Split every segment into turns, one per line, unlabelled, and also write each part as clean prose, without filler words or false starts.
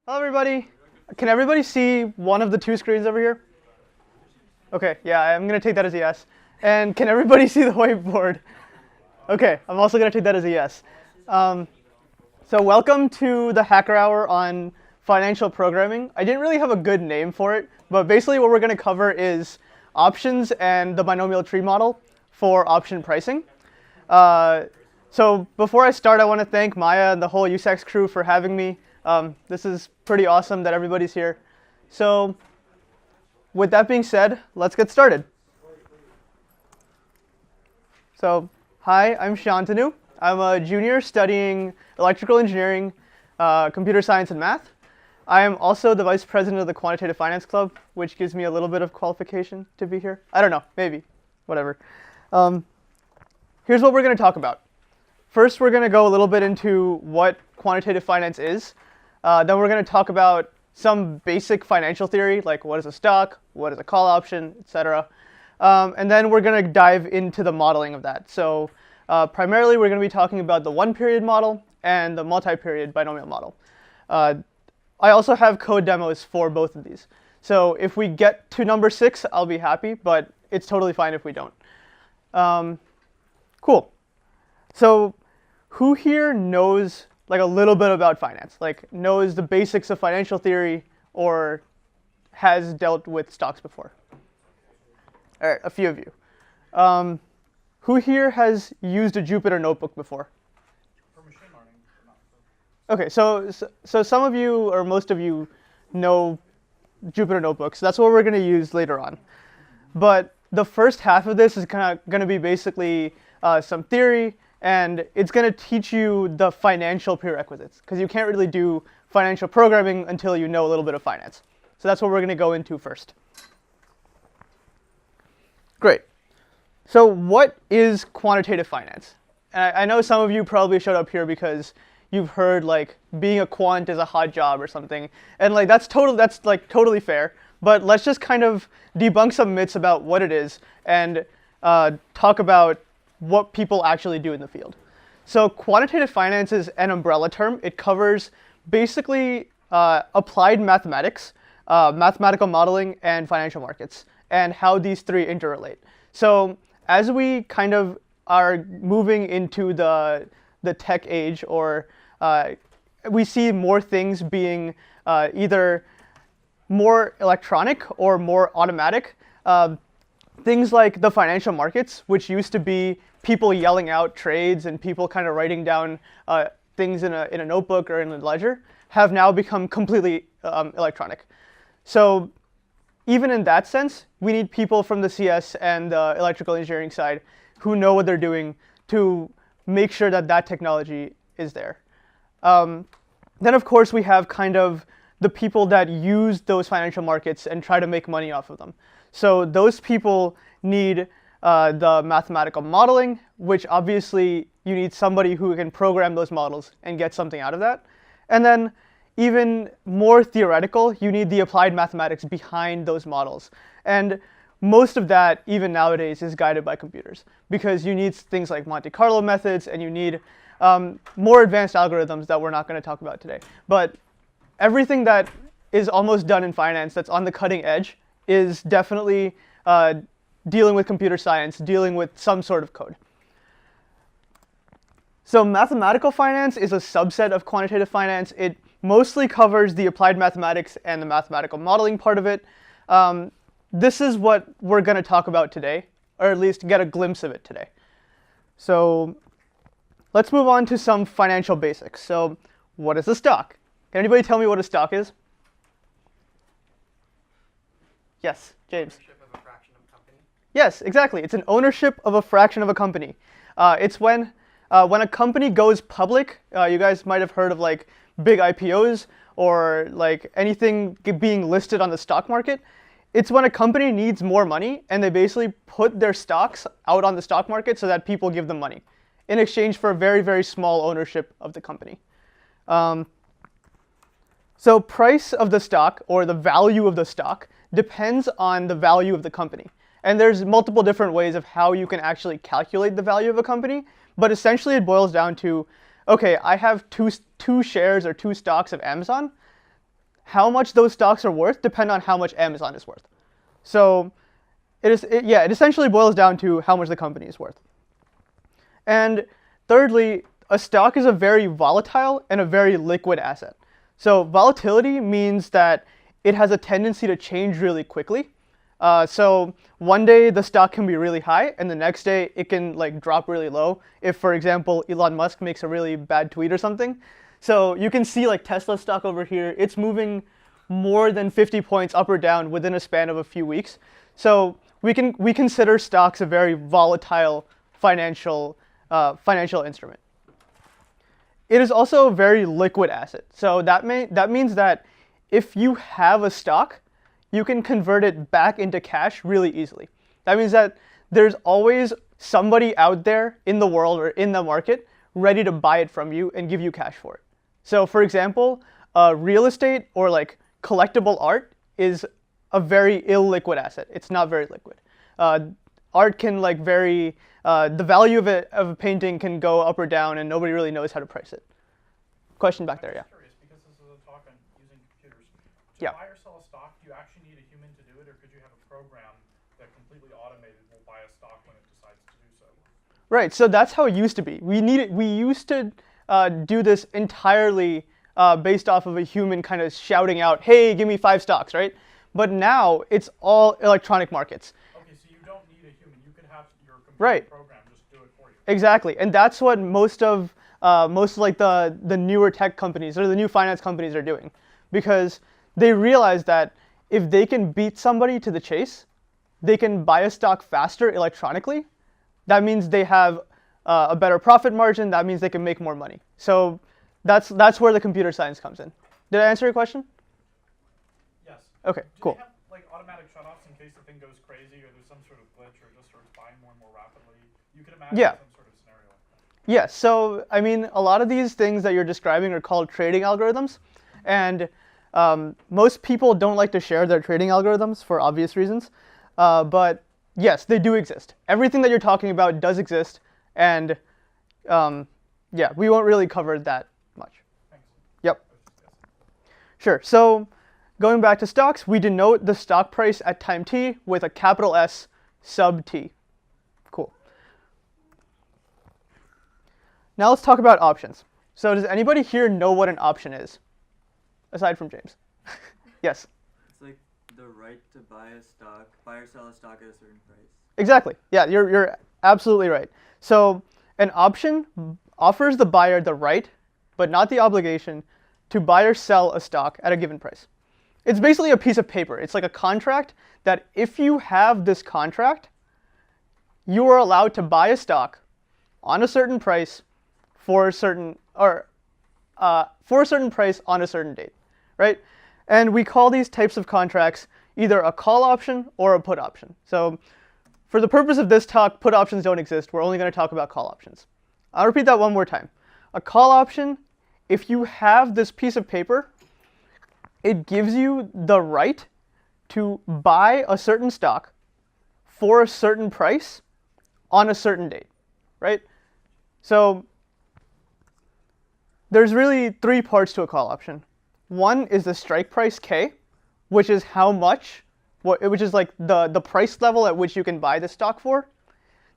Hello, everybody. Can everybody see one of the two screens over here? Okay, yeah, I'm going to take that as a yes. And can everybody see the whiteboard? Okay, I'm also going to take that as a yes. So welcome to the Hacker Hour on financial programming. I didn't really have a good name for it, but basically what we're going to cover is options and the binomial tree model for option pricing. So before I start, I want to thank Maya and the whole USACS crew for having me. This is pretty awesome that everybody's here. So with that being said, let's get started. So hi, I'm Shantanu. I'm a junior studying electrical engineering, computer science, and math. I am also the vice president of the Quantitative Finance Club, which gives me a little bit of qualification to be here. I don't know, maybe, whatever. Here's what we're going to talk about. First, we're going to go a little bit into what quantitative finance is. Then we're going to talk about some basic financial theory, like what is a stock, what is a call option, etc. And then we're going to dive into the modeling of that. So primarily, we're going to be talking about the one-period model and the multi-period binomial model. I also have code demos for both of these. So if we get to number 6, I'll be happy, but it's totally fine if we don't. Cool. So who here knows like a little bit about finance, like knows the basics of financial theory or has dealt with stocks before? All right, a few of you. Who here has used a Jupyter notebook before?
For machine learning, but not for.
Okay, so some of you or most of you know Jupyter notebooks. That's what we're going to use later on. But the first half of this is kind of going to be basically some theory, and it's going to teach you the financial prerequisites, because you can't really do financial programming until you know a little bit of finance. So that's what we're going to go into first. Great. So what is quantitative finance? And I know some of you probably showed up here because you've heard like being a quant is a hot job or something, and like that's totally fair. But let's just kind of debunk some myths about what it is and talk about what people actually do in the field. So quantitative finance is an umbrella term. It covers basically applied mathematics, mathematical modeling, and financial markets, and how these three interrelate. So as we kind of are moving into the tech age, or we see more things being either more electronic or more automatic. Things like the financial markets, which used to be people yelling out trades and people kind of writing down things in a notebook or in a ledger, have now become completely electronic. So even in that sense, we need people from the CS and the electrical engineering side who know what they're doing to make sure that that technology is there. Then, of course, we have kind of the people that use those financial markets and try to make money off of them. So those people need the mathematical modeling, which obviously you need somebody who can program those models and get something out of that. And then even more theoretical, you need the applied mathematics behind those models. And most of that, even nowadays, is guided by computers, because you need things like Monte Carlo methods, and you need more advanced algorithms that we're not going to talk about today. But everything that is almost done in finance that's on the cutting edge is definitely dealing with computer science, dealing with some sort of code. So mathematical finance is a subset of quantitative finance. It mostly covers the applied mathematics and the mathematical modeling part of it. This is what we're going to talk about today, or at least get a glimpse of it today. So let's move on to some financial basics. So what is a stock? Can anybody tell me what a stock is? Yes, James.
Ownership of a fraction of a company.
Yes, exactly. It's an ownership of a fraction of a company. It's when a company goes public. You guys might have heard of like big IPOs or like anything being listed on the stock market. It's when a company needs more money and they basically put their stocks out on the stock market so that people give them money in exchange for a very, very small ownership of the company. So price of the stock, or the value of the stock, depends on the value of the company. And there's multiple different ways of how you can actually calculate the value of a company, but essentially it boils down to, okay, I have two shares or two stocks of Amazon. how much those stocks are worth depend on how much Amazon is worth. So it essentially boils down to how much the company is worth. And thirdly, a stock is a very volatile and a very liquid asset. So volatility means that it has a tendency to change really quickly. So one day the stock can be really high, and the next day it can like drop really low. If, for example, Elon Musk makes a really bad tweet or something. So you can see like Tesla stock over here, it's moving more than 50 points up or down within a span of a few weeks. So we consider stocks a very volatile financial instrument. It is also a very liquid asset. So that means that if you have a stock, you can convert it back into cash really easily. That means that there's always somebody out there in the world or in the market ready to buy it from you and give you cash for it. So for example, real estate or like collectible art is a very illiquid asset. It's not very liquid. Art can like vary, the value of a painting can go up or down and nobody really knows how to price it. Question back there, yeah.
I'm curious, because this is a talk on using computers. To
Yeah.
buy or sell a stock, do you actually need a human to do it, or could you have a program that completely automated will buy a stock when it decides to do so?
Right, so that's how it used to be. We used to do this entirely based off of a human kind of shouting out, hey, give me 5 stocks, right? But now it's all electronic markets.
Okay, so you don't need a human. You can have your computer
Right.
program just do it for you.
Exactly, and that's what most of like the newer tech companies or the new finance companies are doing, because they realize that if they can beat somebody to the chase, they can buy a stock faster electronically. That means they have a better profit margin. That means they can make more money. So that's where the computer science comes in. Did I answer your question?
Yes.
Okay,
Do
cool.
they have like automatic shutoffs in case the thing goes crazy or there's some sort of glitch or just starts buying more and more rapidly? You could imagine
Yeah.
some sort of scenario like that.
Yes, so I mean, a lot of these things that you're describing are called trading algorithms, and most people don't like to share their trading algorithms for obvious reasons, but yes, they do exist. Everything that you're talking about does exist, and yeah, we won't really cover that much.
Thanks.
Yep,
Yes.
sure. So going back to stocks, we denote the stock price at time t with a capital S sub t. Cool. Now let's talk about options. So does anybody here know what an option is? Aside from James. Yes.
It's like the right to buy or sell a stock at a certain price.
Exactly. Yeah, you're absolutely right. So an option offers the buyer the right, but not the obligation, to buy or sell a stock at a given price. It's basically a piece of paper. It's like a contract that if you have this contract, you are allowed to buy a stock on a certain price for a certain price on a certain date, right? And we call these types of contracts either a call option or a put option. So for the purpose of this talk, put options don't exist. We're only going to talk about call options. I'll repeat that one more time. A call option, if you have this piece of paper, it gives you the right to buy a certain stock for a certain price on a certain date, right? So there's really 3 parts to a call option. One is the strike price K, which is how much, which is like the price level at which you can buy the stock for.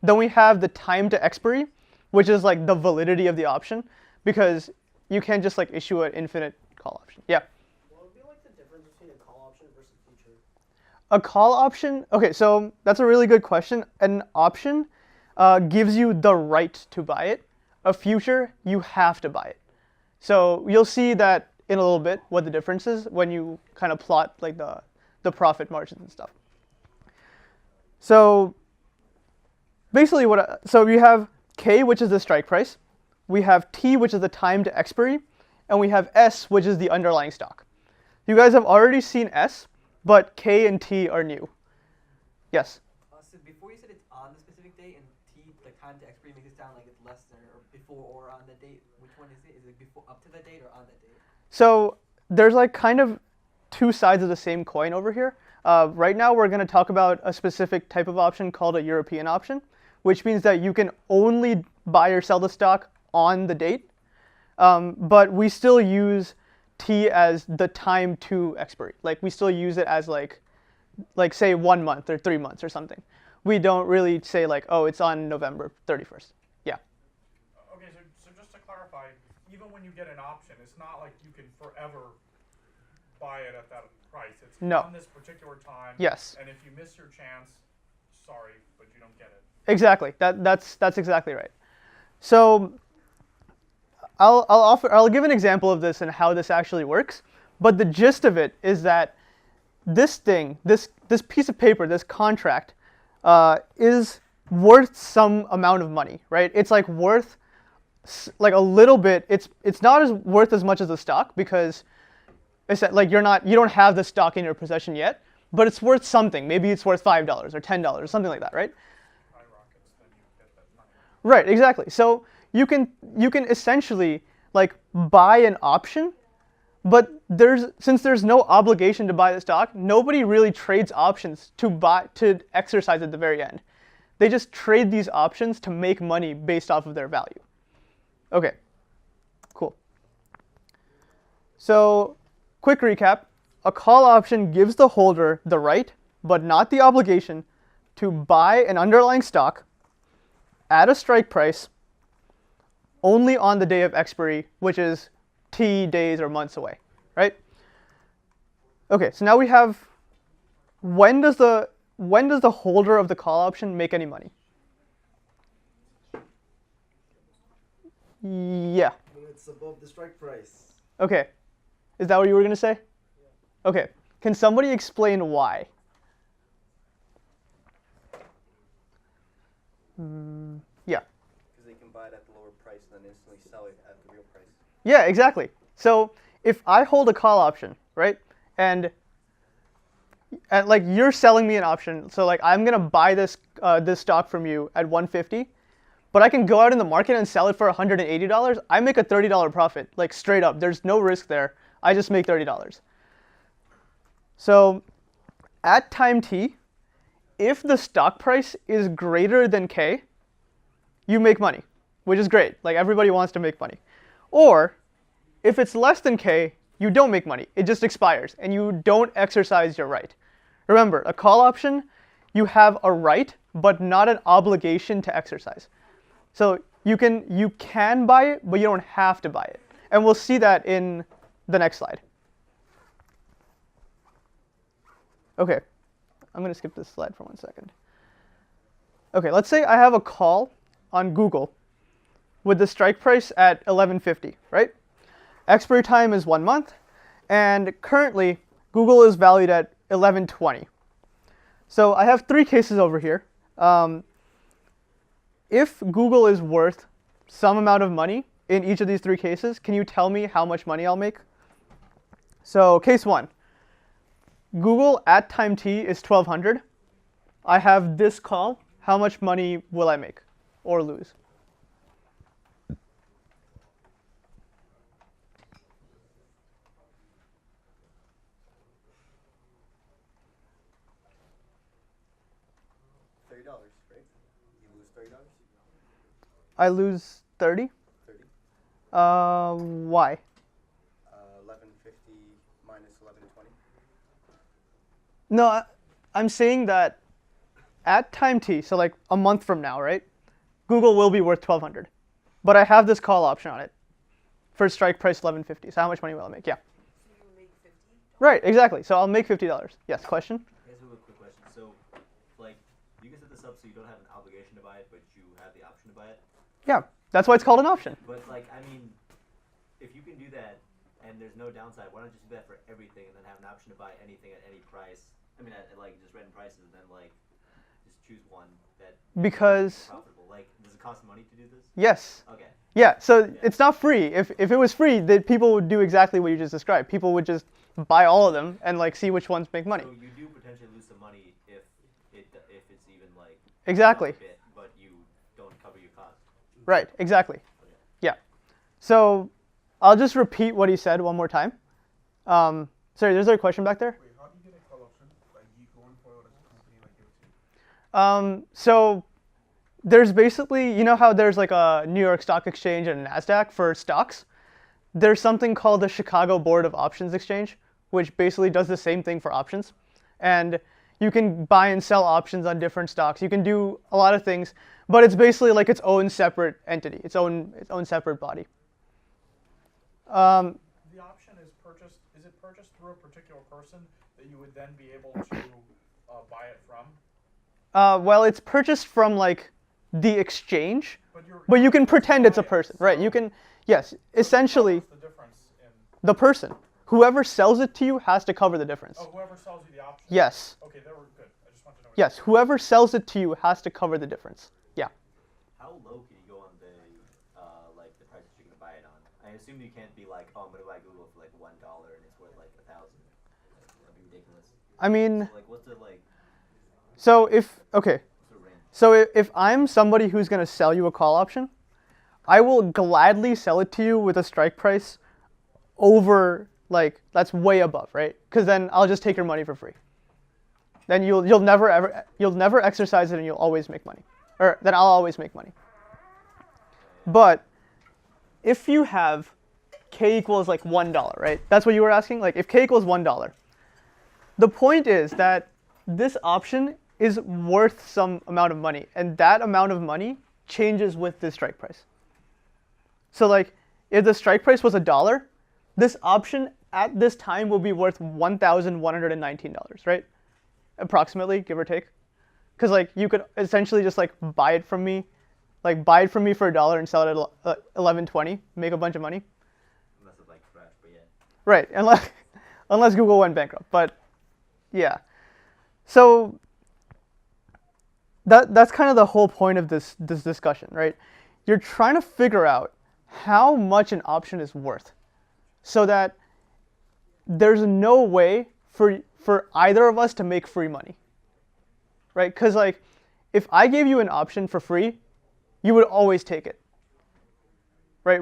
Then we have the time to expiry, which is like the validity of the option, because you can't just like issue an infinite call option. Yeah.
What would be like the difference between a call option versus future?
A call option, okay, so that's a really good question. An option gives you the right to buy it. A future, you have to buy it. So you'll see that in a little bit what the difference is when you kind of plot like the profit margins and stuff. So basically so we have K, which is the strike price. We have T, which is the time to expiry. And we have S, which is the underlying stock. You guys have already seen S, but K and T are new. Yes?
So before you said it's on the specific date, and T, the time to expiry makes it sound like it's less than or before or on the date. Which one is it? Is it before, up to the date, or on the date?
So there's like kind of 2 sides of the same coin over here. Right now we're going to talk about a specific type of option called a European option, which means that you can only buy or sell the stock on the date. But we still use T as the time to expiry. Like we still use it as like say 1 month or 3 months or something. We don't really say like, oh, it's on November 31st. Yeah.
Okay, so just to clarify, even when you get an option, it's not like you can forever buy it at that price. It's
No.
on this particular time.
Yes.
And if you miss your chance, sorry, but you don't get it.
Exactly. That's exactly right. So I'll give an example of this and how this actually works. But the gist of it is that this piece of paper, this contract, is worth some amount of money, right? It's like worth like a little bit. It's not as worth as much as the stock because it's like you don't have the stock in your possession yet, but it's worth something. Maybe it's worth $5 or $10 or something like that, right?
Skyrockets, then you get that money.
Right, exactly. So you can essentially like buy an option, but since there's no obligation to buy the stock, nobody really trades options to exercise at the very end. They just trade these options to make money based off of their value. Okay, cool. So quick recap, a call option gives the holder the right, but not the obligation, to buy an underlying stock at a strike price only on the day of expiry, which is T days or months away, right? Okay, so now we have when does the holder of the call option make any money? Yeah.
When it's above the strike price.
Okay. Is that what you were going to say? Yeah. Okay. Can somebody explain why? Yeah.
Because they can buy it at the lower price and then instantly sell it at the real price.
Yeah, exactly. So if I hold a call option, right, and like you're selling me an option, so like I'm gonna buy this stock from you at 150, but I can go out in the market and sell it for $180. I make a $30 profit, like straight up. There's no risk there. I just make $30. So at time T, if the stock price is greater than K, you make money, which is great. Like everybody wants to make money. Or if it's less than K, you don't make money. It just expires and you don't exercise your right. Remember, a call option, you have a right, but not an obligation to exercise. So you can buy it, but you don't have to buy it. And we'll see that in the next slide. Okay, I'm going to skip this slide for 1 second. Okay, let's say I have a call on Google with the strike price at 11.50, right? Expiry time is 1 month, and currently Google is valued at 11.20. So I have 3 cases over here. If Google is worth some amount of money in each of these 3 cases, can you tell me how much money I'll make? So case 1, Google at time T is 1200. I have this call. How much money will I make or lose?
$30, right? You lose $30?
I lose 30.
30.
Why?
1150 minus 1120.
No, I'm saying that at time T, so like a month from now, right? Google will be worth 1200, but I have this call option on it for strike price 1150. So how much money will I make? Yeah.
So you make 50?
Right, exactly. So I'll make $50. Yes, question?
I guess I have a quick question. So, like, you can set this up so you don't have an obligation to buy it, but you have the option to buy it.
Yeah, that's why it's called an option.
But like, I mean, if you can do that and there's no downside, why not just do that for everything and then have an option to buy anything at any price? I mean, at like just random prices, and then like just choose one that
Because
is profitable. Like, does it cost money to do this?
yes.
Okay.
Yeah, so it's not free. If it was free, then people would do exactly what you just described. People would just buy all of them and like see which ones make money.
So you do potentially lose some money if it's even like
Exactly.
a bit, but you don't cover your costs.
Right, exactly.
Okay.
Yeah. So I'll just repeat what he said one more time. Sorry, is there a question back there?
Wait, how do you get a call option? Like you go in for a company like give it to you?
So there's basically, you know how there's like a New York Stock Exchange and a NASDAQ for stocks? there's something called the Chicago Board of Options Exchange, which basically does the same thing for options. And you can buy and sell options on different stocks. You can do a lot of things, but it's basically like its own separate entity, its own separate body.
The option is purchased. Is it purchased through a particular person that you would then be able to buy it from?
Well, it's purchased from like the exchange,
But
but you can pretend it's a
buy it,
person, right?
so
You can, yes, essentially
what's the difference in?
the person. Whoever sells it to you has to cover the difference.
Oh, whoever sells you the option.
Yes,
Okay, they were good. I just wanted to know.
yes, whoever sells it to you has to cover the difference. Yeah.
How low can you go on the like the prices you can buy it on? I assume you can't be like, oh, I'm gonna buy Google for like $1 and it's worth like 1,000. That'd be ridiculous.
I mean,
So, like, what's the like?
so if, okay,
What's the range?
so if I'm somebody who's going to sell you a call option, I will gladly sell it to you with a strike price over, like, that's way above, right? Because then I'll just take your money for free. Then you'll never exercise it and you'll always make money. Or then I'll always make money. But if you have K equals like $1, right? That's what you were asking? Like if K equals $1, the point is that this option is worth some amount of money, and that amount of money changes with the strike price. So like if the strike price was $1, this option at this time will be worth $1,119, right? Approximately, give or take. Because like you could essentially just like buy it from me for $1 and sell it at $11.20, make a bunch of money.
Unless it's like trash, but yeah.
Right, unless Google went bankrupt, but yeah. So that's kind of the whole point of this discussion, right? You're trying to figure out how much an option is worth, so that there's no way for either of us to make free money, right? Because like, if I gave you an option for free, you would always take it, right?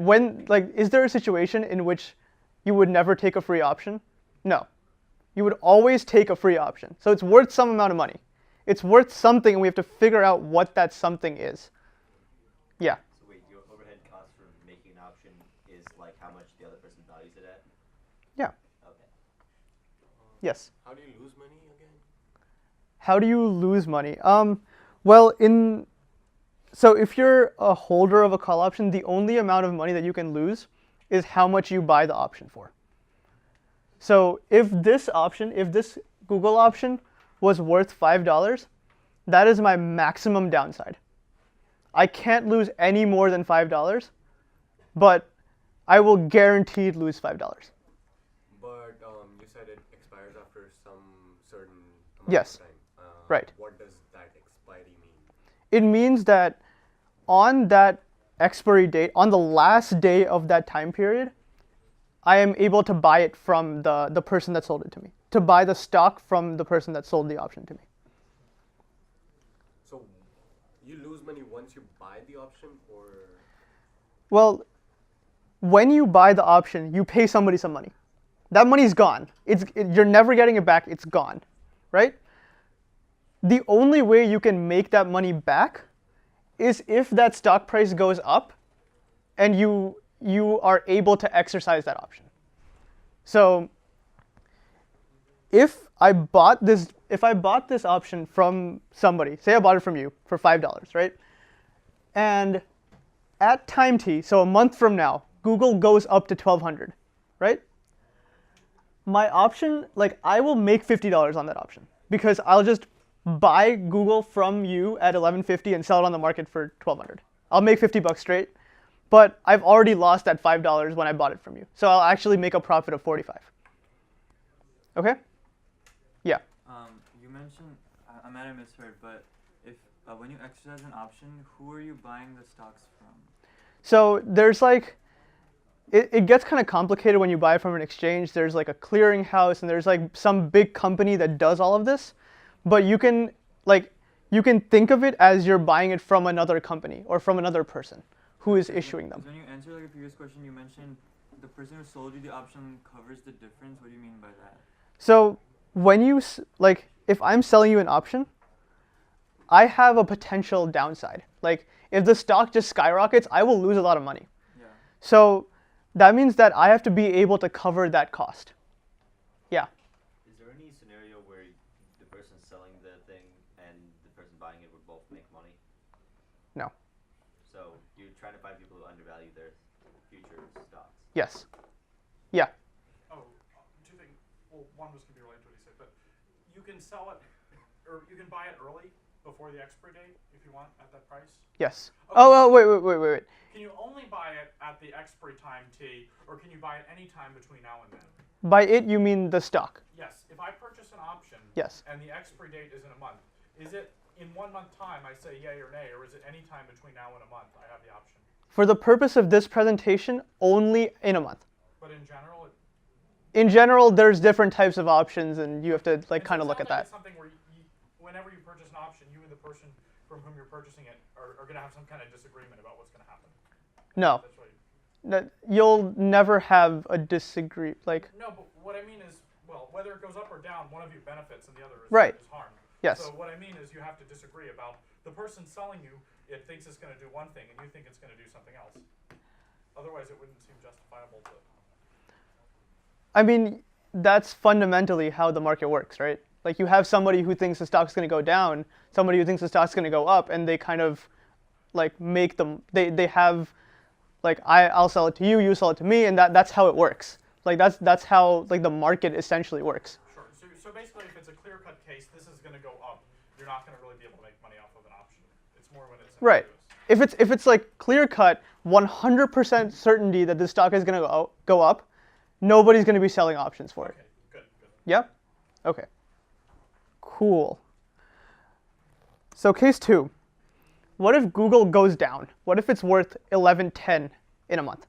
Is there a situation in which you would never take a free option? No. You would always take a free option. So it's worth some amount of money. It's worth something, and we have to figure out what that something is. Yeah.
So wait, your overhead cost for making an option is like how much the other person values it at?
Yeah.
Okay.
Yes.
How do you lose money again?
How do you lose money? Well, so if you're a holder of a call option, the only amount of money that you can lose is how much you buy the option for. So if this Google option was worth $5, that is my maximum downside. I can't lose any more than $5, but I will guaranteed lose $5.
But you said it expires after some certain amount
Yes.
of time.
Right.
What does that expiry mean?
It means that on that expiry date, on the last day of that time period, I am able to buy it from the person that sold it to me, to buy the stock from the person that sold the option to me.
So you lose money once you buy the option, or
Well, when you buy the option, you pay somebody some money. That money's gone. You're never getting it back. It's gone, right? The only way you can make that money back is if that stock price goes up and you are able to exercise that option. So if I bought this option from somebody, say I bought it from you for $5, right? And at time t, so a month from now, Google goes up to 1,200, right? My option, like I will make $50 on that option because I'll just buy Google from you at $11.50 and sell it on the market for $1,200. I'll make $50 straight, but I've already lost that $5 when I bought it from you. So I'll actually make a profit of 45. Okay? Yeah.
You mentioned, I might have misheard, but if when you exercise an option, who are you buying the stocks from?
So there's like, it gets kind of complicated when you buy from an exchange. There's like a clearinghouse and there's like some big company that does all of this. But you can think of it as you're buying it from another company or from another person who is issuing them.
When you answer like a previous question, you mentioned the person who sold you the option covers the difference. What do you mean by that?
So when if I'm selling you an option, I have a potential downside. Like if the stock just skyrockets, I will lose a lot of money.
Yeah.
So that means that I have to be able to cover that cost. Yeah.
Is there any scenario where the person selling the thing and the person buying it would both make money?
No.
So you're trying to find people who undervalue their future stocks.
Yes. Yeah.
Oh, two things. Well, one was going to be related to what he said, but you can sell it, or you can buy it early before the expiry date if you want at that price.
Yes.
Okay.
Oh, wait.
Can you only buy it at the expiry time T, or can you buy it any time between now and then?
By it, you mean the stock.
Yes. If I purchase an option
Yes.
and the expiry date is in a month, is it in 1 month time I say yay or nay, or is it any time between now and a month I have the option?
For the purpose of this presentation, only in a month.
But in general,
In general, there's different types of options, and you have to like
it
kind of
sounds
look at
like
that.
It's something where whenever you purchase an option, you and the person from whom you're purchasing it are going to have some kind of disagreement about what's going to happen.
No,
That's right.
that you'll never have a disagree. Like
No, but what I mean is, well, whether it goes up or down, one of you benefits and the other is,
Right.
is harmed.
Yes.
So what I mean is you have to disagree about the person selling you, it thinks it's going to do one thing and you think it's going to do something else. Otherwise, it wouldn't seem justifiable to.
I mean, that's fundamentally how the market works, right? Like you have somebody who thinks the stock's going to go down, somebody who thinks the stock's going to go up, and they kind of like make them. They have like I'll sell it to you, you sell it to me, and that's how it works. Like that's how like the market essentially works.
Sure. So basically, if it's a clear-cut case, this is going to go up. You're not going to really be able to make money off of an option. It's more when it's
Right.
ambiguous.
If it's like clear cut, 100% certainty that the stock is going to go up, nobody's going to be selling options for it.
Okay. Good.
Yeah? Okay. Cool. So case 2. What if Google goes down? What if it's worth $11.10 in a month?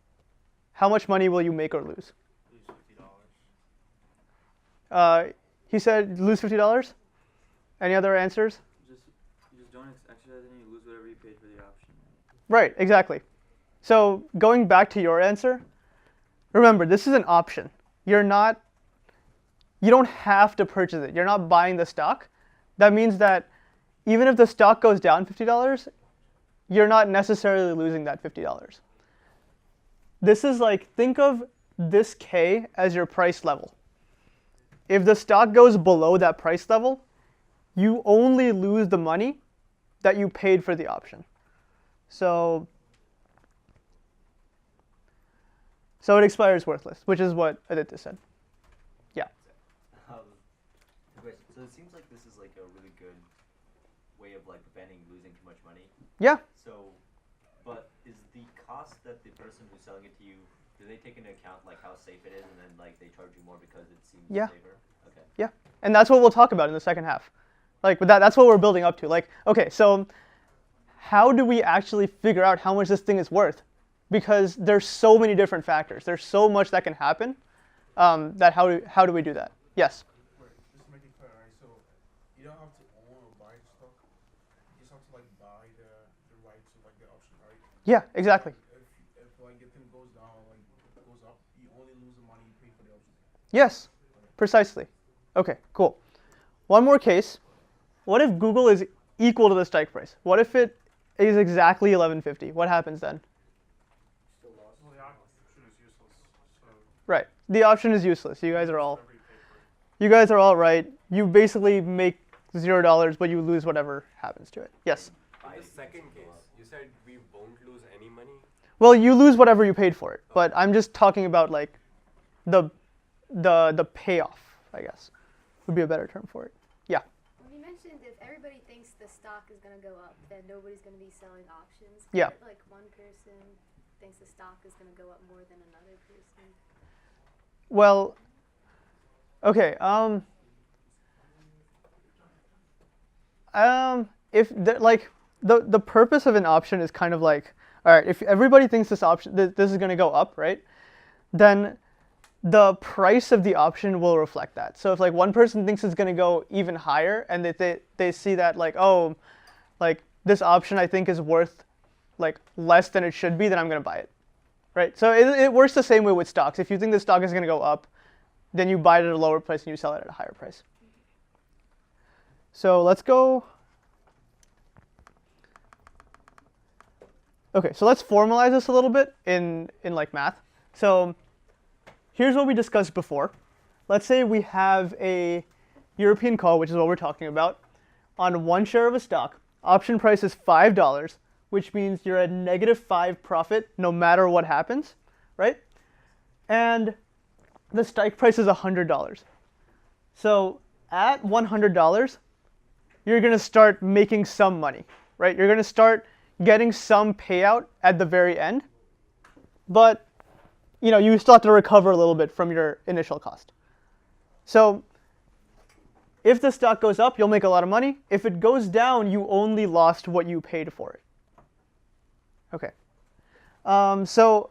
How much money will you make or lose?
Lose $50.
He said lose $50. Any other answers?
You just don't exercise and you lose whatever you paid for the option.
Right, exactly. So going back to your answer, remember this is an option. You don't have to purchase it. You're not buying the stock. That means that even if the stock goes down $50, you're not necessarily losing that $50. This is like, think of this K as your price level. If the stock goes below that price level, you only lose the money that you paid for the option. So it expires worthless, which is what Aditya said. Yeah.
Okay, so it seems like this is like a really good way of like preventing losing too much money.
Yeah.
So, but is the cost that the person who's selling it to you, do they take into account like how safe it is, and then like they charge you more because it seems
Yeah.
safer? Okay.
Yeah. And that's what we'll talk about in the second half. Like that's what we're building up to. Like, okay, so how do we actually figure out how much this thing is worth? Because there's so many different factors. There's so much that can happen. That how do we do that? Yes.
Right, just to make it clear, right? So you don't have to own or buy the stock. You just have to like buy the rights of like the option, right?
Yeah, exactly.
If like the thing goes down, like goes up, you only lose the money you pay for the option.
Yes, precisely. Okay, cool. One more case. What if Google is equal to the strike price? What if it is exactly $11.50? What happens then?
Well, the option is useless. So
Right. The option is useless. You guys are all
whatever you paid for it.
you guys are all right. You basically make $0, but you lose whatever happens to it. Yes.
In the second case, you said we won't lose any money.
Well, you lose whatever you paid for it, but I'm just talking about like the payoff, I guess, would be a better term for it. Yeah.
Well, you mentioned if everybody thinks the stock is going to go up, then nobody's going to be selling options.
Yeah.
Like one person thinks the stock is going to go up more than another person.
Well, okay. If the purpose of an option is kind of like, all right, if everybody thinks this option this is going to go up, right? Then the price of the option will reflect that. So if like one person thinks it's going to go even higher, and they see that like, oh, like this option I think is worth like less than it should be, then I'm going to buy it, right? So it works the same way with stocks. If you think the stock is going to go up, then you buy it at a lower price and you sell it at a higher price. So let's go. Okay, so let's formalize this a little bit in like math. So here's what we discussed before. Let's say we have a European call, which is what we're talking about, on one share of a stock. Option price is $5, which means you're at -5 profit no matter what happens, right? And the strike price is $100. So at $100, you're going to start making some money, right? You're going to start getting some payout at the very end, but you still have to recover a little bit from your initial cost. So if the stock goes up, you'll make a lot of money. If it goes down, you only lost what you paid for it. Okay. So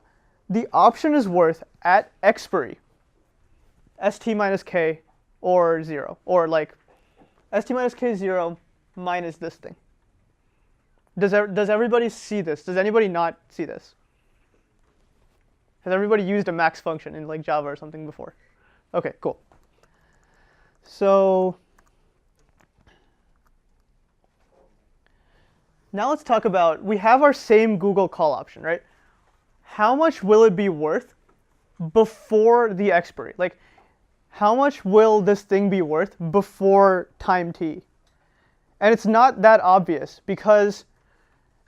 the option is worth at expiry ST minus K or 0, or like ST minus K 0 minus this thing. Does everybody see this? Does anybody not see this? Has everybody used a max function in like Java or something before? Okay, cool. So now let's talk about, we have our same Google call option, right? How much will it be worth before the expiry? Like, how much will this thing be worth before time t? And it's not that obvious, because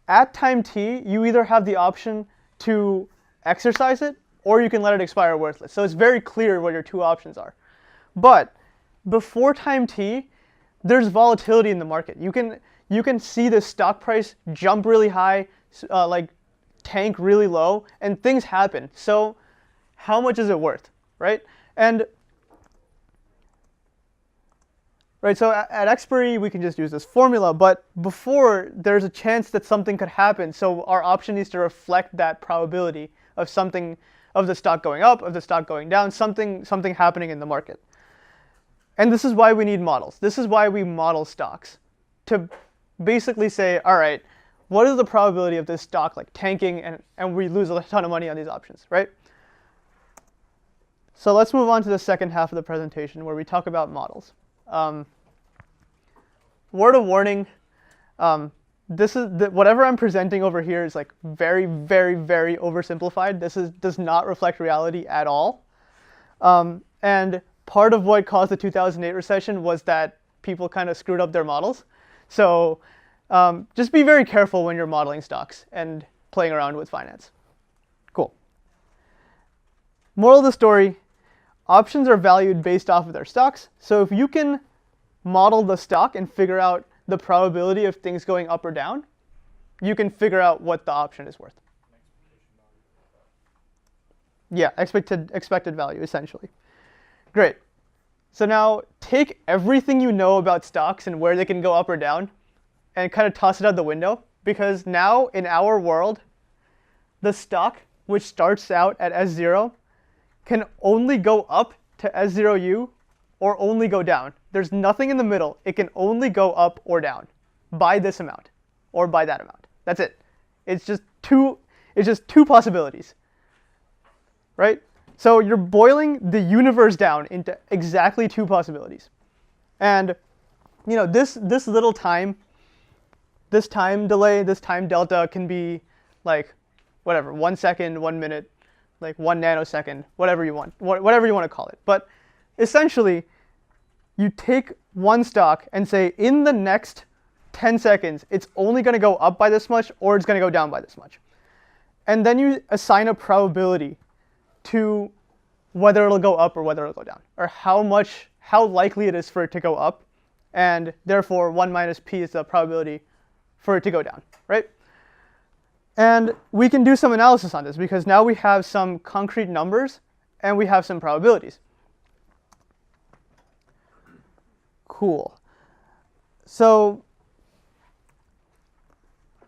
at time t, you either have the option to exercise it, or you can let it expire worthless. So it's very clear what your two options are. But before time t, there's volatility in the market. You can see the stock price jump really high, like tank really low, and things happen. So how much is it worth, right? So at expiry, we can just use this formula, but before, there's a chance that something could happen, so our option needs to reflect that probability of something, of the stock going up, of the stock going down, something happening in the market. And this is why we need models. This is why we model stocks, to basically say, all right, what is the probability of this stock like tanking and we lose a ton of money on these options, right? So let's move on to the second half of the presentation where we talk about models. Word of warning, whatever I'm presenting over here is like very, very, very oversimplified. This does not reflect reality at all. And part of what caused the 2008 recession was that people kind of screwed up their models. So just be very careful when you're modeling stocks and playing around with finance. Cool. Moral of the story, options are valued based off of their stocks. So if you can model the stock and figure out the probability of things going up or down, you can figure out what the option is worth. Yeah, expected value, essentially. Great. So now take everything you know about stocks and where they can go up or down and kind of toss it out the window, because now in our world, the stock, which starts out at S0, can only go up to S0U or only go down. There's nothing in the middle. It can only go up or down by this amount or by that amount. That's it. It's just two possibilities, right? So you're boiling the universe down into exactly two possibilities. And this little time, this time delay, this time delta can be like whatever, 1 second, 1 minute, like 1 nanosecond, whatever you want to call it. But essentially, you take one stock and say, in the next 10 seconds, it's only going to go up by this much or it's going to go down by this much. And then you assign a probability to whether it'll go up or whether it'll go down, or how likely it is for it to go up. And therefore, 1 minus p is the probability for it to go down, right? And we can do some analysis on this, because now we have some concrete numbers and we have some probabilities. Cool. So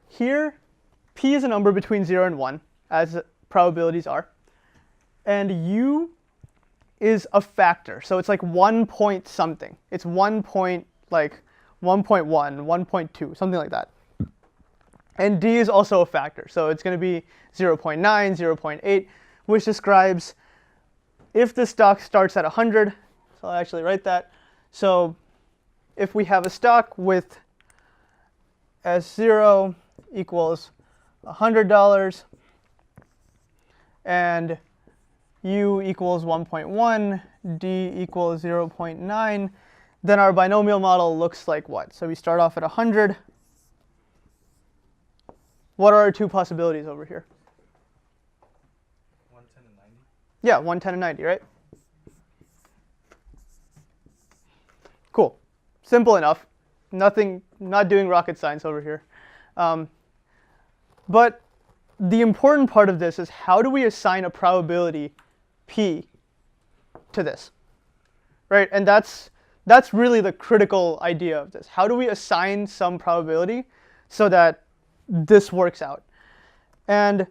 here, p is a number between 0 and 1, as probabilities are. And u is a factor. So it's like 1 point something. It's 1 point, like 1.1, 1.2, something like that. And d is also a factor. So it's going to be 0.9, 0.8, which describes if the stock starts at 100. So I'll actually write that. So if we have a stock with S0 equals $100 and U equals 1.1, D equals 0.9, then our binomial model looks like what? So we start off at 100. What are our two possibilities over here?
110 and 90.
Yeah, 110 and 90, right? Cool. Simple enough. Nothing, not doing rocket science over here. But the important part of this is how do we assign a probability P to this, right? And that's really the critical idea of this. How do we assign some probability so that this works out? And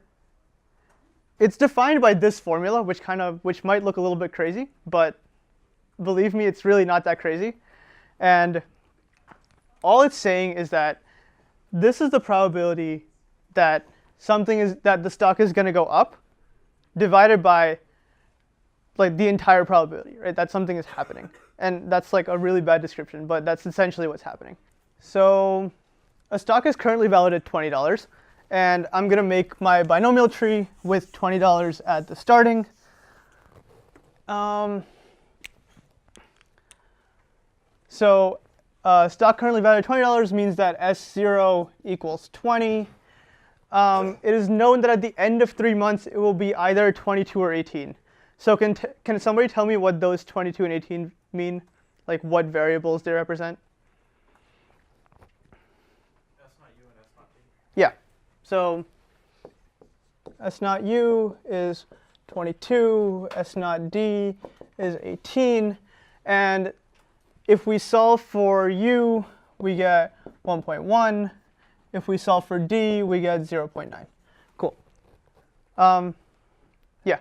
it's defined by this formula, which might look a little bit crazy, but believe me, it's really not that crazy. And all it's saying is that this is the probability that the stock is going to go up, divided by like the entire probability, right? That something is happening. And that's like a really bad description, but that's essentially what's happening. So a stock is currently valued at $20, and I'm going to make my binomial tree with $20 at the starting. So stock currently valued at $20 means that S0 equals 20. It is known that at the end of 3 months, it will be either 22 or 18. So can somebody tell me what those 22 and 18 mean? Like what variables they represent?
S not U and S not D.
Yeah. So S naught U is 22, S naught D is 18. And if we solve for U, we get 1.1. If we solve for D, we get 0.9. Cool. Yeah.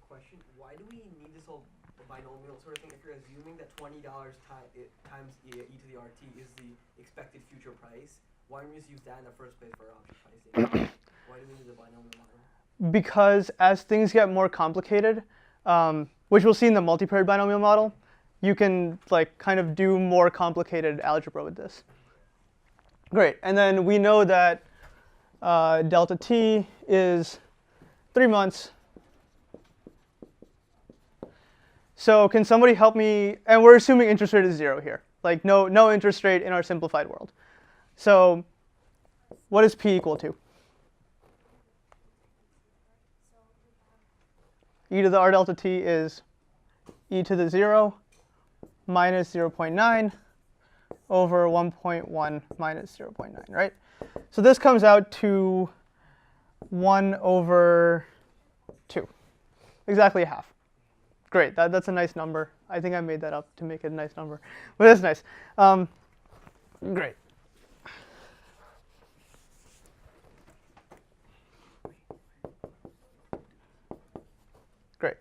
Question: why do we need this whole binomial sort of thing if you're assuming that $20 times e to the RT is the expected future price? Why don't we just use that in the first place for option pricing? Why do we need the binomial model?
Because as things get more complicated, which we'll see in the multivariate binomial model, you can like kind of do more complicated algebra with this. Great. And then we know that delta t is 3 months. So can somebody help me? And we're assuming interest rate is 0 here. Like no interest rate in our simplified world. So what is p equal to? E to the r delta t is e to the 0 minus 0.9 over 1.1 minus 0.9, right? So this comes out to 1 over 2, exactly a half. Great, that's a nice number. I think I made that up to make it a nice number, but that's nice. Great. Great.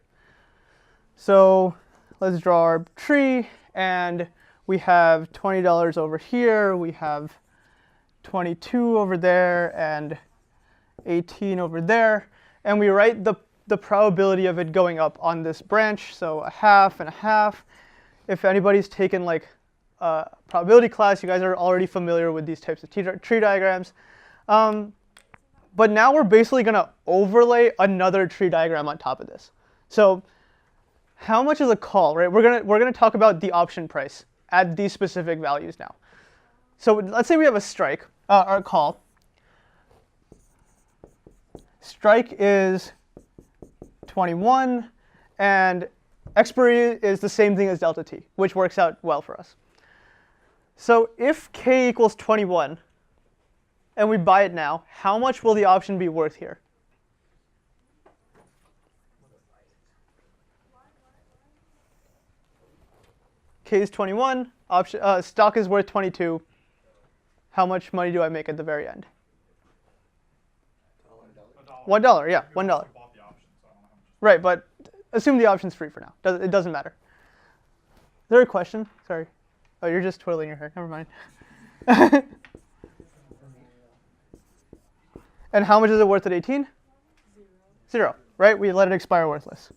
So let's draw our tree, and we have $20 over here, we have 22 over there, and 18 over there. And we write the probability of it going up on this branch, so a half and a half. If anybody's taken like a probability class, you guys are already familiar with these types of tree diagrams. But now we're basically going to overlay another tree diagram on top of this. So how much is a call, right? We're gonna talk about the option price at these specific values now. So let's say we have a strike, or a call. Strike is 21, and expiry is the same thing as delta t, which works out well for us. So if k equals 21, and we buy it now, how much will the option be worth here? K is 21, stock is worth 22. How much money do I make at the very end? $1, yeah, $1.
Bought the option, so I don't know how much.
Right, but assume the option's free for now. It doesn't matter. Is there a question? Sorry. Oh, you're just twirling your hair. Never mind. And how much is it worth at 18? 0, right? We let it expire worthless.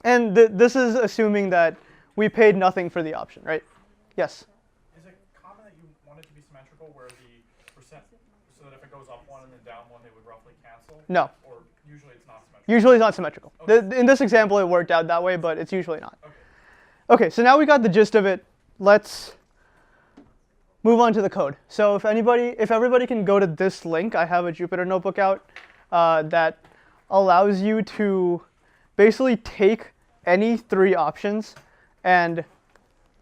And this is assuming that we paid nothing for the option, right? Yes?
Is it common that you want it to be symmetrical where the percent, so that if a it goes up one and then down one, they would roughly cancel?
No.
Or usually it's not symmetrical?
Usually it's not symmetrical.
Okay.
In this example, it worked out that way, but it's usually not.
Okay.
Okay, so now we got the gist of it. Let's move on to the code. So if everybody can go to this link, I have a Jupyter notebook out that allows you to basically take any three options and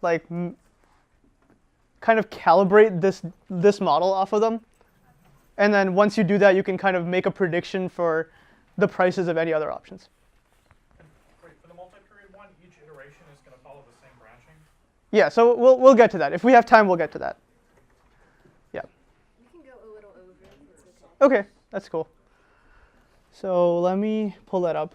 like kind of calibrate this model off of them. And then once you do that, you can kind of make a prediction for the prices of any other options.
Great. For the multi-period one, each iteration is going to follow the same branching?
Yeah, so we'll get to that. If we have time, we'll get to that. Yeah.
We can go a little over if it's okay.
Okay, that's cool. So let me pull that up.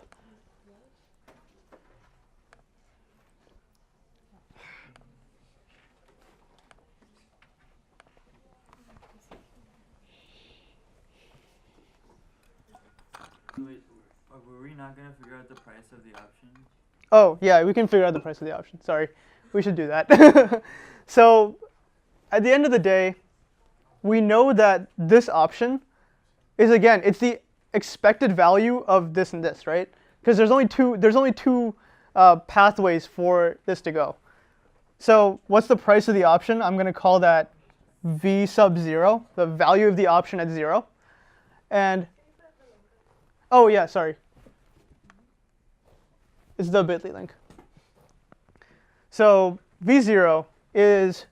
Wait, were we not gonna figure out the price of the option?
Oh, yeah, we can figure out the price of the option. Sorry, we should do that. So at the end of the day, we know that this option is, again, it's the expected value of this and this, right? Because there's only two pathways for this to go. So what's the price of the option? I'm going to call that v sub 0, the value of the option at 0. And oh yeah, sorry. It's the bit.ly link. So v0 is,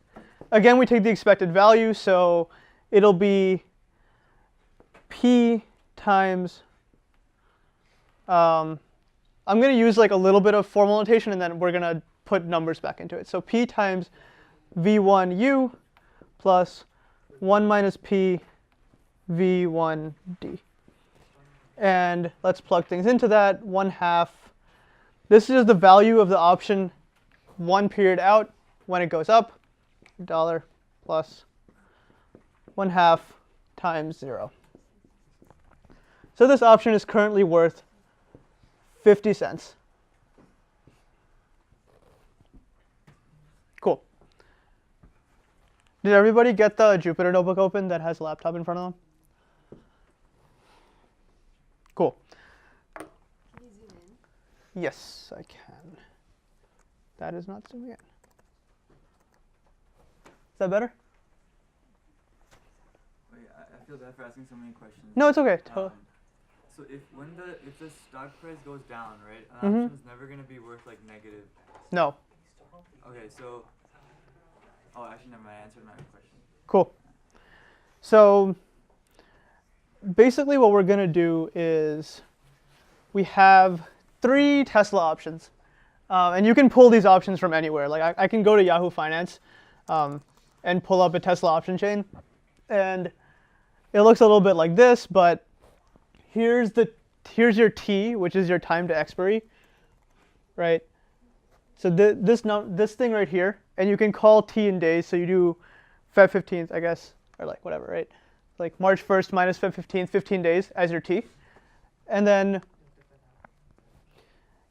again, we take the expected value, so it'll be p times, I'm going to use like a little bit of formal notation, and then we're going to put numbers back into it. So p times v1u plus 1 minus p v1d. And let's plug things into that. 1/2. This is the value of the option 1 period out when it goes up. $1 plus 1/2 times 0. So this option is currently worth 50 cents. Cool. Did everybody get the Jupyter notebook open that has a laptop in front of them? Cool.
Can you zoom in?
Yes, I can. That is not zooming in. Is that better?
Wait, I feel bad for asking so many questions.
No, it's okay.
So if the stock price goes down, right, an option's never gonna be worth like negative.
No.
Okay, so actually never mind, I answered my own question.
Cool. So basically what we're going to do is we have 3 Tesla options. And you can pull these options from anywhere. Like I can go to Yahoo Finance and pull up a Tesla option chain. And it looks a little bit like this, but here's your T, which is your time to expiry, right? So this thing right here, and you can call T in days, so you do Feb 15th, I guess, or like whatever, right? Like March 1st minus Feb 15th, 15 days as your T. And then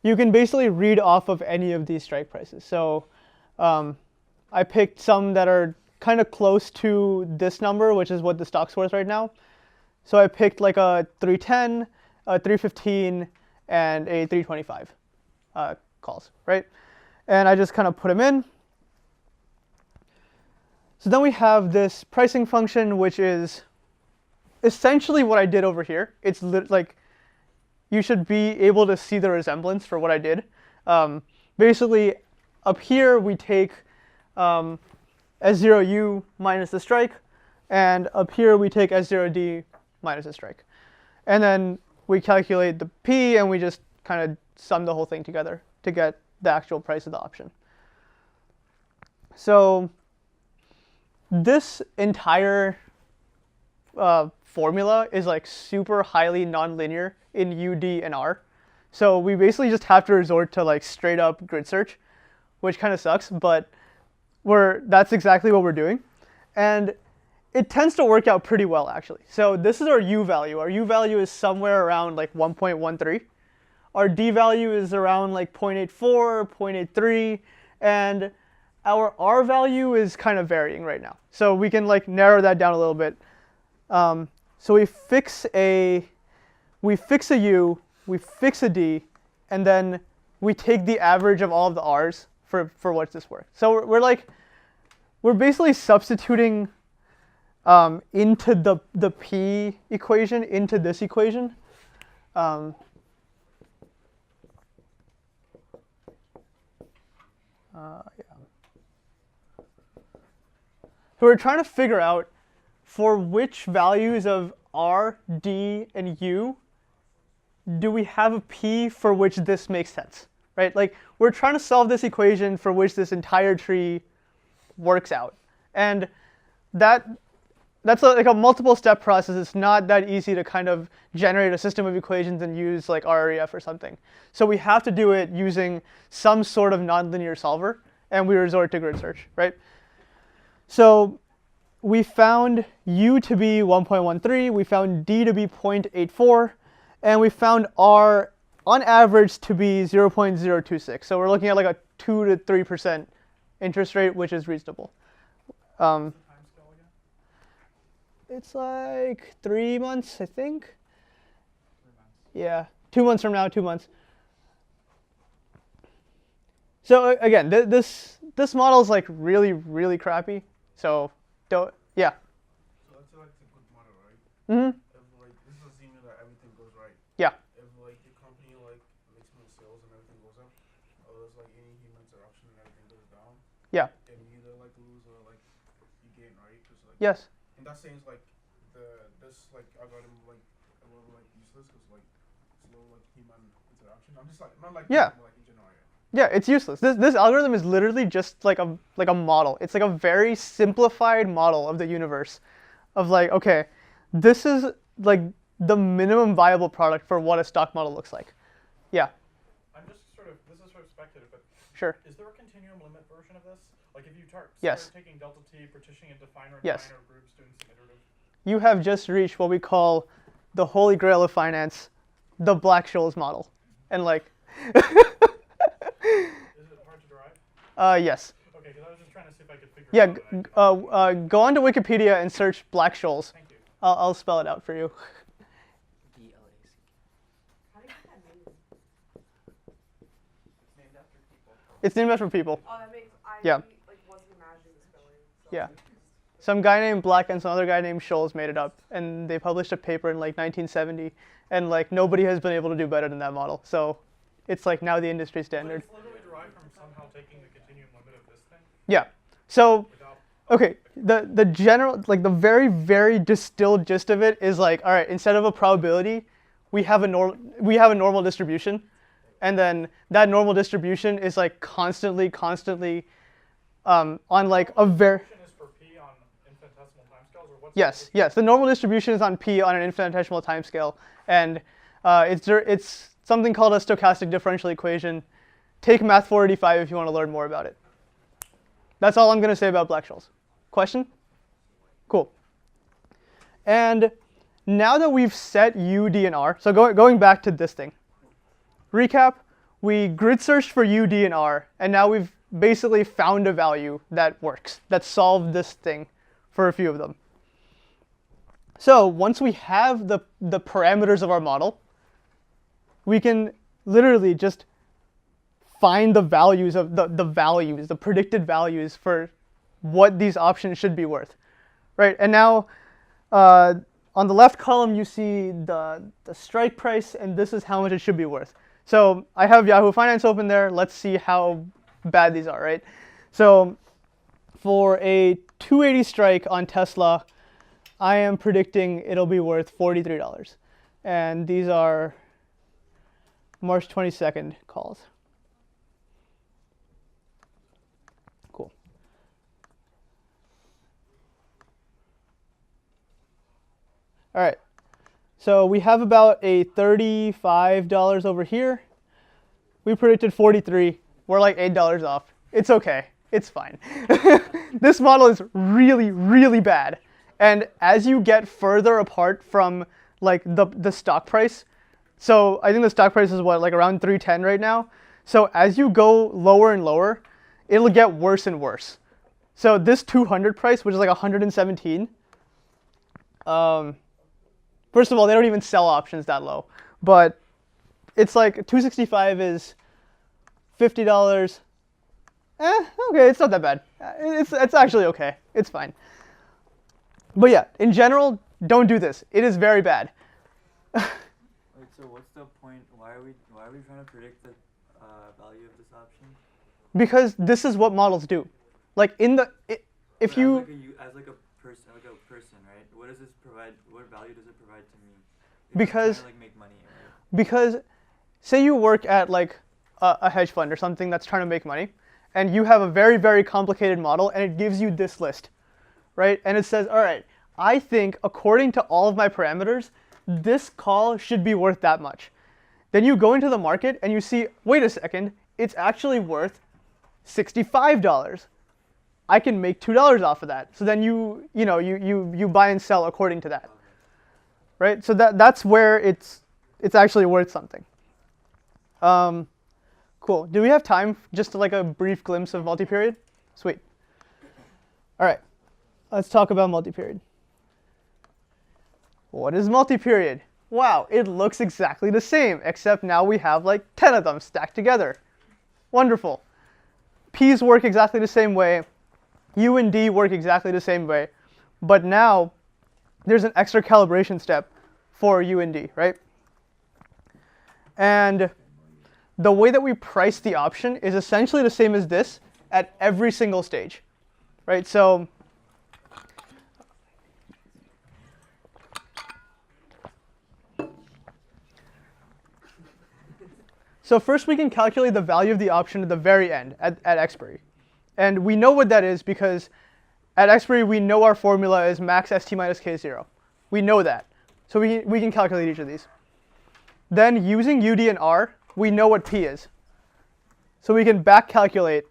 you can basically read off of any of these strike prices. So I picked some that are kind of close to this number, which is what the stock's worth right now. So I picked like a 310, a 315, and a 325 calls, right? And I just kind of put them in. So then we have this pricing function, which is essentially what I did over here. It's like you should be able to see the resemblance for what I did. Basically, up here we take S0U minus the strike, and up here we take S0D minus the strike. And then we calculate the P, and we just kind of sum the whole thing together to get the actual price of the option. So this entire formula is like super highly nonlinear in UD and R. So we basically just have to resort to like straight up grid search, which kind of sucks, but that's exactly what we're doing. And it tends to work out pretty well, actually. So this is our U value. Our U value is somewhere around like 1.13. Our D value is around like 0.84, 0.83, and our R value is kind of varying right now. So we can like narrow that down a little bit. So we fix a U, we fix a D, and then we take the average of all of the R's for what's this work. So we're basically substituting into the P equation into this equation. Yeah. So we're trying to figure out for which values of R, D, and U do we have a P for which this makes sense, right? Like we're trying to solve this equation for which this entire tree works out. And that's like a multiple step process. It's not that easy to kind of generate a system of equations and use like RREF or something. So we have to do it using some sort of nonlinear solver, and we resort to grid search, right? So we found U to be 1.13, we found D to be 0.84, and we found R on average to be 0.026. So we're looking at like a 2 to 3% interest rate, which is reasonable. It's like 3 months, I think.
3 months.
Yeah, 2 months from now, 2 months. So again, this model is like really, really crappy. So don't, yeah.
So that's like a good model, right?
Mm-hmm.
If like this is assuming that everything goes right.
Yeah.
If like the company like makes more sales and everything goes up, or there's like any human interaction and everything goes down.
Yeah.
Then you either like lose or like you gain, right? Cause, like,
Yes.
in that sense, like this like algorithm like a little like useless because like it's a little like human interaction. I'm just like not like
Yeah.
like in general. Yeah.
Yeah, it's useless. This algorithm is literally just like a model. It's like a very simplified model of the universe, of like, okay, this is like the minimum viable product for what a stock model looks like. Yeah.
I'm just this is sort of speculative, but
Sure.
is there a continuum limit version of this? Like if you start
Yes.
taking delta t, partitioning into finer and
Yes.
finer groups, doing some iterative.
You have just reached what we call the holy grail of finance, the Black-Scholes model, and like.
Is it hard to derive?
Yes.
Okay, because I was just trying to see if I could figure
Yeah.
it out.
Go onto Wikipedia and search Black-Scholes.
Thank you.
I'll spell it out for you.
BLAC. How do you get that name?
Named after people.
It's named after people.
Oh, that makes
Yeah.
like wasn't imagining the spelling. So
Yeah. Some guy named Black and some other guy named Scholes made it up, and they published a paper in like 1970, and like nobody has been able to do better than that model. So it's like now the industry standard.
But it's literally derived from somehow taking the continuum limit of this thing
Yeah. So
without.
okay, the general, like the very, very distilled gist of it is like, all right, instead of a probability, we have a normal distribution, and then that normal distribution is like constantly on like a very.
Is for p on infinitesimal timescales, or what's
Yes. The normal distribution is on P on an infinitesimal timescale, and it's something called a stochastic differential equation. Take Math 485 if you want to learn more about it. That's all I'm going to say about Black-Scholes. Question? Cool. And now that we've set U, D, and R, so going back to this thing. Recap, we grid searched for U, D, and R, and now we've basically found a value that works, that solved this thing for a few of them. So once we have the parameters of our model, we can literally just find the values of the predicted values for what these options should be worth, right? And now on the left column you see the strike price, and this is how much it should be worth. So I have Yahoo Finance open there. Let's see how bad these are, right? So for a 280 strike on Tesla, I am predicting it'll be worth $43. And these are March 22nd calls. Cool. All right. So we have about a $35 over here. We predicted 43. We're like $8 off. It's okay. It's fine. This model is really, really bad. And as you get further apart from like the stock price, so I think the stock price is what, like around 310 right now. So as you go lower and lower, it'll get worse and worse. So this 200 price, which is like 117, First of all, they don't even sell options that low, but it's like 265 is $50. Okay, it's not that bad. It's actually okay. It's fine. But yeah, in general, don't do this. It is very bad.
Wait, so what's the point? Why are we trying to predict the value of this option?
Because this is what models do. Like if
But
you
as like a person, right? What does this provide? What value does it provide to me? If
Because-
I'm trying to, like, make money, right?
because say you work at like a hedge fund or something that's trying to make money, and you have a very, very complicated model, and it gives you this list, right? And it says, all right, I think according to all of my parameters, this call should be worth that much. Then you go into the market and you see, wait a second, it's actually worth $65. I can make $2 off of that. So then you buy and sell according to that, right? So that's where it's actually worth something. Cool. Do we have time just to like a brief glimpse of multi-period? Sweet. All right. Let's talk about multi-period. What is multi-period? Wow, it looks exactly the same, except now we have like 10 of them stacked together. Wonderful. P's work exactly the same way. U and D work exactly the same way. But now there's an extra calibration step for U and D, right? And the way that we price the option is essentially the same as this at every single stage, right? So first we can calculate the value of the option at the very end, at expiry. And we know what that is because at expiry we know our formula is max st minus k0. We know that. So we can calculate each of these. Then using UD and R, we know what P is. So we can back calculate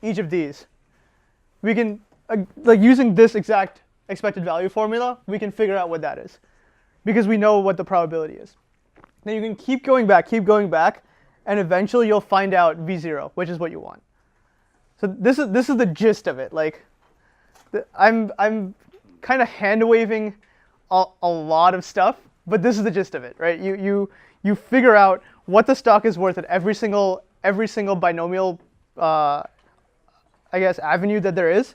each of these. We can, like using this exact expected value formula, we can figure out what that is because we know what the probability is. Then you can keep going back, and eventually you'll find out V0, which is what you want. So this is the gist of it. Like, I'm kind of hand waving a lot of stuff, but this is the gist of it, right? You figure out what the stock is worth at every single binomial, I guess, avenue that there is.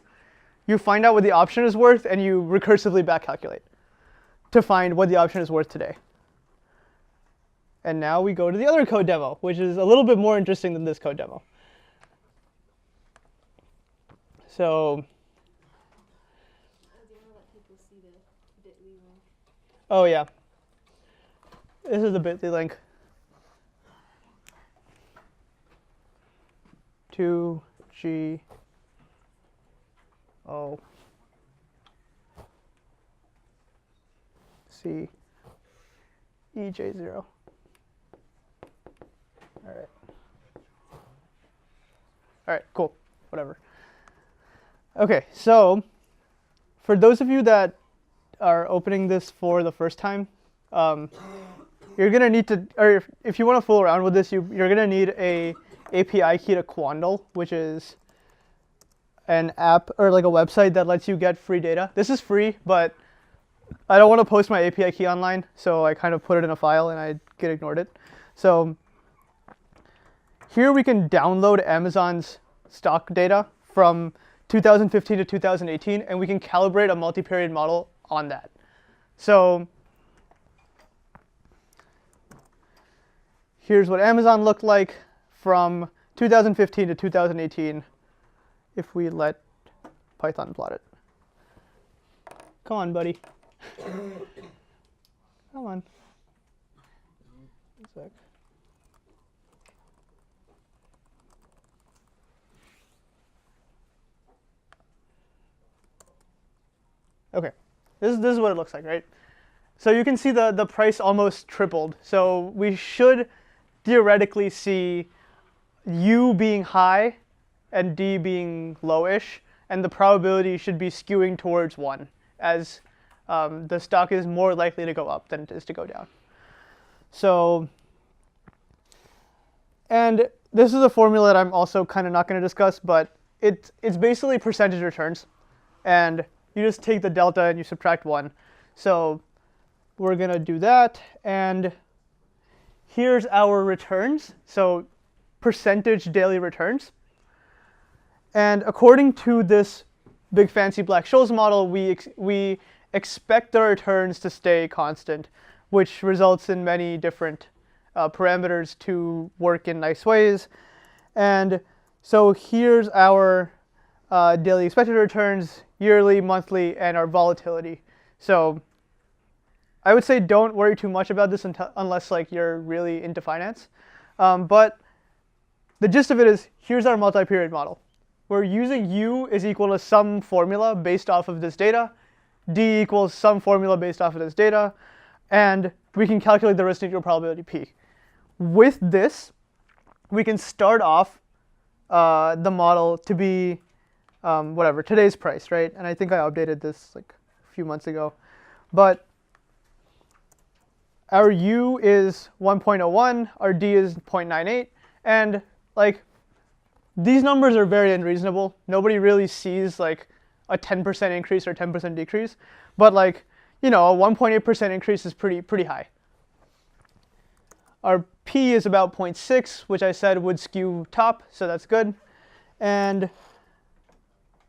You find out what the option is worth, and you recursively back calculate to find what the option is worth today. And now we go to the other code demo, which is a little bit more interesting than this code demo. So,
Do you want to let people see the bit.ly link?
oh yeah, this is the bit.ly link. 2G O C EJ0. All right, cool, whatever. Okay, so for those of you that are opening this for the first time, you're gonna need to, or if you want to fool around with this, you're gonna need a API key to Quandl, which is an app or like a website that lets you get free data. This is free, but I don't want to post my API key online, so I kind of put it in a file and I get ignored it. So here we can download Amazon's stock data from 2015 to 2018, and we can calibrate a multi-period model on that. So here's what Amazon looked like from 2015 to 2018 if we let Python plot it. Come on, buddy. Come on. One sec. Okay, this is what it looks like, right? So you can see the price almost tripled. So we should theoretically see U being high and D being lowish, and the probability should be skewing towards 1 as the stock is more likely to go up than it is to go down. So, and this is a formula that I'm also kind of not going to discuss, but it's basically percentage returns, and you just take the delta and you subtract 1. So we're going to do that. And here's our returns. So percentage daily returns. And according to this big fancy Black-Scholes model, we expect the returns to stay constant, which results in many different parameters to work in nice ways. And so here's our daily expected returns, yearly, monthly, and our volatility. So I would say don't worry too much about this unless like you're really into finance. But the gist of it is, here's our multi-period model. We're using U is equal to some formula based off of this data, D equals some formula based off of this data, and we can calculate the risk neutral probability P. With this, we can start off the model to be whatever, today's price, right? And I think I updated this like a few months ago. But our U is 1.01, our D is 0.98, and like these numbers are very unreasonable. Nobody really sees like a 10% increase or 10% decrease, but like, you know, a 1.8% increase is pretty high. Our P is about 0.6, which I said would skew top, so that's good. And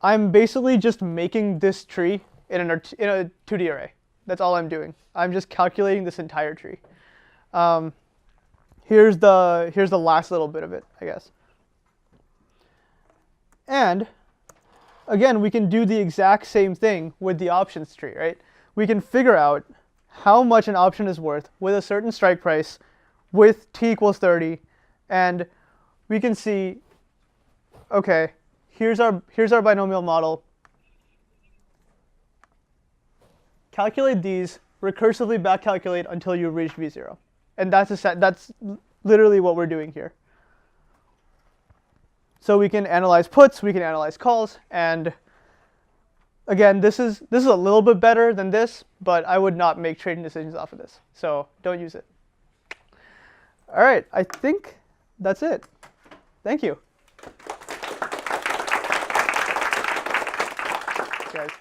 I'm basically just making this tree in a 2D array. That's all I'm doing. I'm just calculating this entire tree. Here's the last little bit of it, I guess. And again, we can do the exact same thing with the options tree, right? We can figure out how much an option is worth with a certain strike price with t equals 30, and we can see, okay, here's our binomial model. Calculate these, recursively back calculate until you reach V0. And that's literally what we're doing here. So we can analyze puts, we can analyze calls, and again, this is a little bit better than this, but I would not make trading decisions off of this. So don't use it. All right, I think that's it. Thank you. Guys.